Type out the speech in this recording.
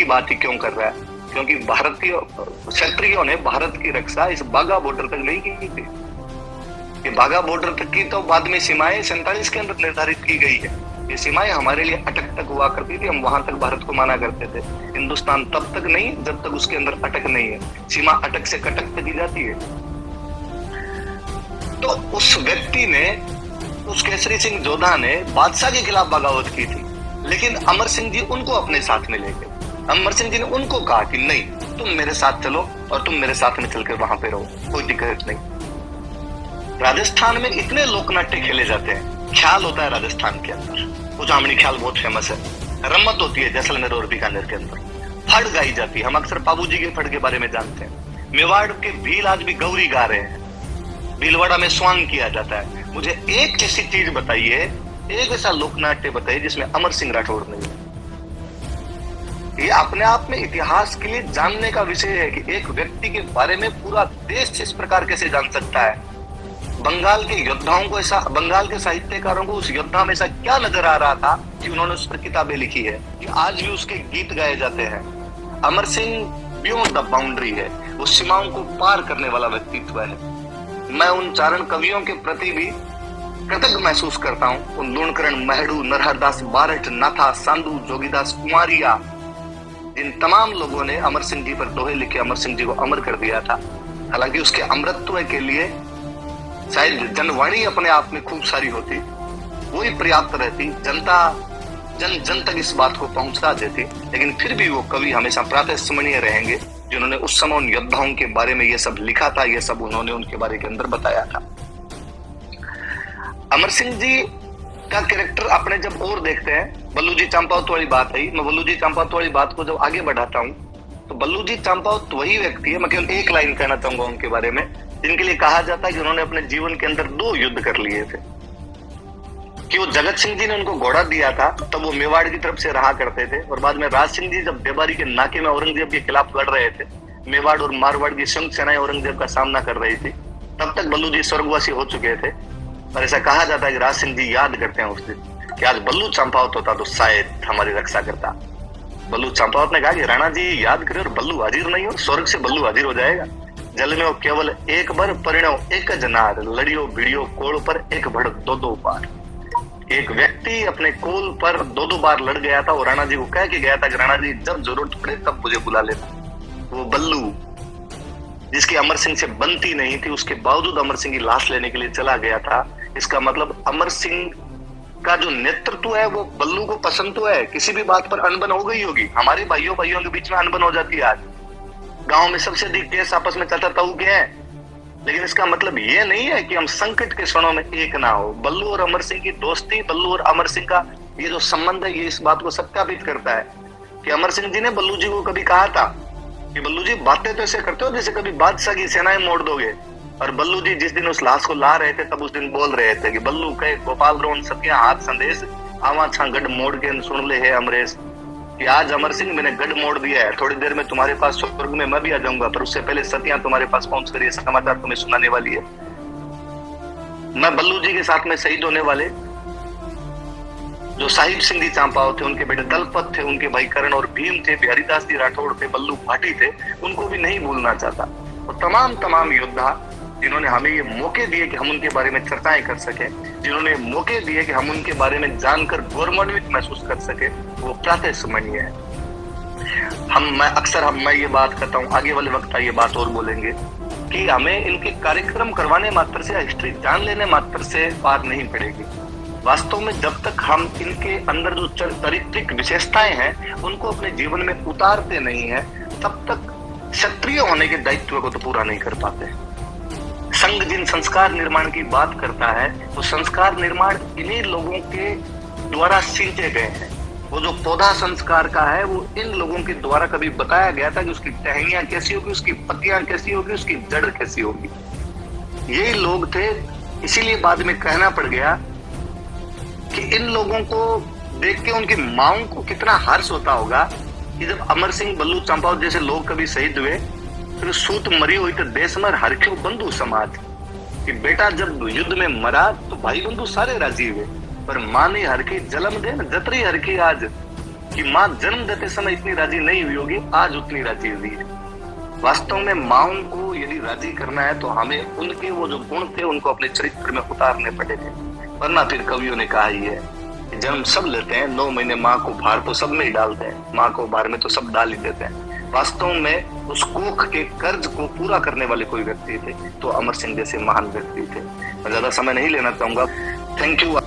की बात ही क्यों कर रहा है? क्योंकि भारतीय क्षत्रियों ने भारत की रक्षा इस बाघा बॉर्डर तक नहीं की थी। ये बाघा बॉर्डर तक की तो बाद में सीमाएं 47 के अंदर निर्धारित की गई है। ये सीमाएं हमारे लिए अटक तक हुआ करती थी, हम वहां तक भारत को माना करते थे। हिंदुस्तान तब तक नहीं जब तक उसके अंदर अटक नहीं है। सीमा अटक से कटक तक की जाती है। तो उस व्यक्ति ने, उस केसरी सिंह जोधा ने बादशाह के खिलाफ बगावत की थी, लेकिन अमर सिंह जी उनको अपने साथ में ले गए। अमर सिंह जी ने उनको कहा कि नहीं, तुम मेरे साथ चलो और तुम मेरे साथ में चलकर वहां पे रहो, कोई दिक्कत नहीं। राजस्थान में इतने लोकनाट्य खेले जाते हैं, ख्याल होता है राजस्थान के अंदर, उजामणी ख्याल बहुत फेमस है, रम्मत होती है जैसलमेर और बीकानेर के अंदर, फड़ गाई जाती है, हम अक्सर बाबूजी के फड़ के बारे में जानते हैं। मेवाड़ के भील आज भी गौरी गा रहे हैं, भीलवाड़ा में स्वांग किया जाता है। मुझे एक ऐसी चीज बताइए, एक ऐसा लोकनाट्य बताइए जिसमें अमर सिंह राठौड़ नहीं है। ये अपने आप में इतिहास के लिए जानने का विषय है कि एक व्यक्ति के बारे में पूरा देश इस प्रकार कैसे जान सकता है। बंगाल के योद्धाओं को ऐसा, बंगाल के साहित्यकारों को उस योद्धा में ऐसा क्या नजर आ रहा था कि उन्होंने उस पर किताबें लिखी है, कि आज भी उसके गीत गाए जाते हैं। Amar Singh beyond the boundary है, वो सीमाओं को पार करने वाला व्यक्तित्व है। मैं उन चारण कवियों के प्रति भी कृतज्ञ महसूस करता हूँ। उन लूणकरण, महड़ू, नरहरदास, बारठ, नाथा, सांधु, जोगीदास, कुमारिया, जिन तमाम लोगों ने अमर सिंह जी पर दोहे लिखे, अमर सिंह जी को अमर कर दिया था। हालांकि उसके अमरत्व के लिए शायद जनवाणी अपने आप में खूब सारी होती, वही पर्याप्त रहती, जनता जन जन तक इस बात को पहुंचा देती, लेकिन फिर भी वो कवि हमेशा प्रातःस्मरणीय रहेंगे जिन्होंने उस समय उन योद्धाओं के बारे में ये सब लिखा था, ये सब उन्होंने उनके बारे के अंदर बताया था। अमर सिंह जी का कैरेक्टर अपने जब और देखते हैं, बल्लू जी चंपावत वाली बात है, मैं बल्लू जी चंपावत वाली बात को जब आगे बढ़ाता हूँ तो बल्लू जी चंपावत वही व्यक्ति है, मैं केवल एक लाइन कहना चाहूंगा उनके बारे में, जिनके लिए कहा जाता है कि उन्होंने अपने जीवन के अंदर 2 युद्ध कर लिए थे। कि वो जगत सिंह जी ने उनको घोड़ा दिया था, तब वो मेवाड़ की तरफ से रहा करते थे, और बाद में राज सिंह जी जब देबारी के नाके में औरंगजेब के खिलाफ लड़ रहे थे, मेवाड़ और मारवाड़ की संयुक्त सेनाएं औरंगजेब का सामना कर रही थी, तब तक बल्लू जी स्वर्गवासी हो चुके थे। और ऐसा कहा जाता है कि राज सिंह जी याद करते हैं उस दिन कि आज बल्लू चंपावत होता तो शायद हमारी रक्षा करता। बल्लू चंपावत ने कहा कि राणा जी याद करे और बल्लू हाजिर नहीं हो, स्वर्ग से बल्लू हाजिर हो जाएगा। जल में केवल एक बार परिणो एक जनार, लड़ियो भिड़ियो कोल पर एक भड़ 2-2 बार। एक व्यक्ति अपने कोल पर 2-2 बार लड़ गया था और राणा जी को कह के गया था कि राणा जी जब जरूरत पड़े तब मुझे बुला लेना। वो बल्लू जिसकी अमर सिंह से बनती नहीं थी, उसके बावजूद अमर सिंह की लाश लेने के लिए चला गया था। इसका मतलब अमर सिंह का जो नेतृत्व है वो बल्लू को पसंद तो है, किसी भी बात पर अनबन हो गई होगी, हमारे भाइयों के बीच में अनबन हो जाती है। आज गांव में सबसे अधिक केस आपस में चलता ताऊ के हैं, लेकिन इसका मतलब ये नहीं है कि हम संकट के क्षणों में एक ना हो। बल्लू और अमर सिंह की दोस्ती, बल्लू और अमर सिंह का ये जो संबंध है, ये इस बात को सत्यापित करता है कि अमर सिंह जी ने बल्लू जी को कभी कहा था कि बल्लू जी बातें तो ऐसे करते हो जैसे कभी बादशाह की सेनाएं मोड़ दोगे। और बल्लू जी जिस दिन उस लाश को ला रहे थे तब उस दिन बोल रहे थे कि बल्लू कहे गोपाल द्रोण सत्या हाथ संदेश, आवा छा गढ़ मोड़ के सुन ले है अमरेश, कि आज अमर सिंह मैंने गढ़ मोड़ दिया है, थोड़ी देर में तुम्हारे पास स्वर्ग में मैं भी आ जाऊंगा, पर उससे पहले सतिया तुम्हारे पास पहुंच कर ये समाचार तुम्हें सुनाने वाली है। मैं बल्लू जी के साथ में शहीद होने वाले जो साहिब सिंह जी चांपाओ थे, उनके बेटे दलपत थे, उनके भाई करण और भीम थे, हरिदास जी राठौड़ थे, बल्लू भाटी थे, उनको भी नहीं भूलना चाहता। और तमाम योद्धा जिन्होंने हमें ये मौके दिए कि हम उनके बारे में चर्चाएं कर सके, जिन्होंने मौके दिए कि हम उनके बारे में जानकर गौरवान्वित महसूस कर सके, वो प्रातःस्मरणीय है। मैं ये बात करता हूँ, आगे वाले वक्त ये बात और बोलेंगे कि हमें इनके कार्यक्रम करवाने मात्र से, हिस्ट्री जान लेने मात्र से पार नहीं पड़ेगी। वास्तव में जब तक हम इनके अंदर जो चारित्रिक विशेषताएं हैं उनको अपने जीवन में उतारते नहीं है, तब तक क्षत्रिय होने के दायित्व को तो पूरा नहीं कर पाते। संघ जिन संस्कार निर्माण की बात करता है, वो संस्कार निर्माण इन्हीं लोगों के द्वारा सिंचे गए हैं। वो जो पौधा संस्कार का है वो इन लोगों के द्वारा कभी बताया गया था कि उसकी टहनियां कैसी होगी, उसकी पत्तियां कैसी होगी, उसकी जड़ कैसी होगी। यही लोग थे, इसीलिए बाद में कहना पड़ गया कि इन लोगों को देख के उनकी माओं को कितना हर्ष होता होगा कि जब अमर सिंह, बल्लू चंपावत जैसे लोग कभी शहीद हुए, फिर सूत मरी हुई तो देश मर हरख्यो बंधु समाज, कि बेटा जब युद्ध में मरा तो भाई बंधु सारे राजी हुए, पर मां ने हरखी जलम दे न जतरी हरखी आज। कि माँ जन्म देते समय इतनी राजी नहीं हुई होगी, आज उतनी राजी हुई है। वास्तव में माओं को यदि राजी करना है तो हमें उनके वो जो गुण थे उनको अपने चरित्र में उतारने पड़ेंगे, वरना फिर कवियों ने कहा ही है कि जन्म सब लेते हैं, 9 महीने माँ को भार तो सब में ही डालते हैं, माँ को भार में तो सब डाल ही देते हैं। वास्तव में उस कोख के कर्ज को पूरा करने वाले कोई व्यक्ति थे तो अमर सिंह जैसे महान व्यक्ति थे। मैं ज्यादा समय नहीं लेना चाहूंगा। Thank you.